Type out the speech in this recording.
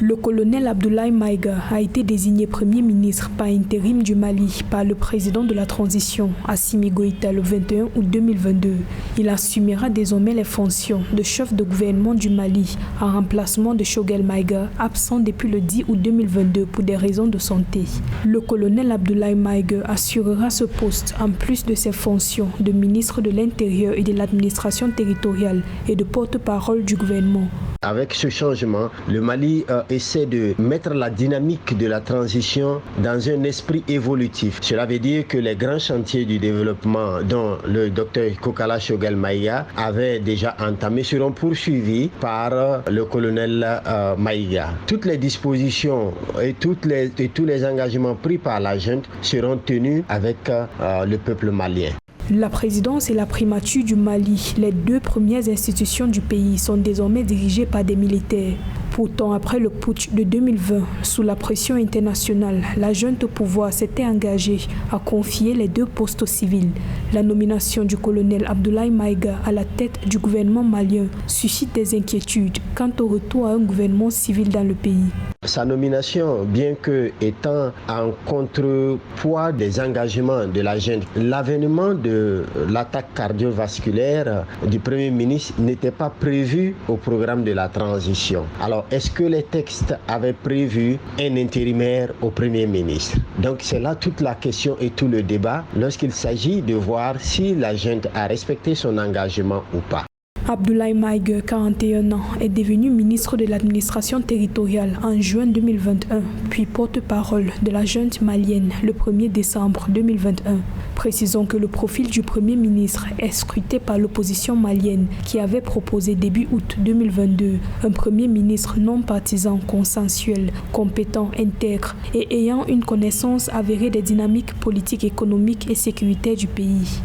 Le colonel Abdoulaye Maïga a été désigné Premier ministre par intérim du Mali par le président de la transition, Assimi Goïta, le 21 août 2022. Il assumera désormais les fonctions de chef de gouvernement du Mali en remplacement de Choguel Maïga, absent depuis le 10 août 2022 pour des raisons de santé. Le colonel Abdoulaye Maïga assurera ce poste en plus de ses fonctions de ministre de l'Intérieur et de l'administration territoriale et de porte-parole du gouvernement. Avec ce changement, le Mali essaie de mettre la dynamique de la transition dans un esprit évolutif. Cela veut dire que les grands chantiers du développement dont le docteur Kokala Choguel Maïga avait déjà entamé seront poursuivis par le colonel Maïga. Toutes les dispositions et tous les engagements pris par la junte seront tenus avec le peuple malien. La présidence et la primature du Mali, les deux premières institutions du pays, sont désormais dirigées par des militaires. Pourtant, après le putsch de 2020, sous la pression internationale, la junte au pouvoir s'était engagée à confier les deux postes aux civils. La nomination du colonel Abdoulaye Maïga à la tête du gouvernement malien suscite des inquiétudes quant au retour à un gouvernement civil dans le pays. Sa nomination, bien que étant en contrepoids des engagements de la junte, l'avènement de l'attaque cardiovasculaire du Premier ministre n'était pas prévu au programme de la transition. Alors, est-ce que les textes avaient prévu un intérimaire au Premier ministre? Donc, c'est là toute la question et tout le débat lorsqu'il s'agit de voir si la junte a respecté son engagement ou pas. Abdoulaye Maïga, 41 ans, est devenu ministre de l'administration territoriale en juin 2021, puis porte-parole de la junte malienne le 1er décembre 2021. Précisons que le profil du Premier ministre est scruté par l'opposition malienne qui avait proposé début août 2022 un Premier ministre non partisan, consensuel, compétent, intègre et ayant une connaissance avérée des dynamiques politiques, économiques et sécuritaires du pays.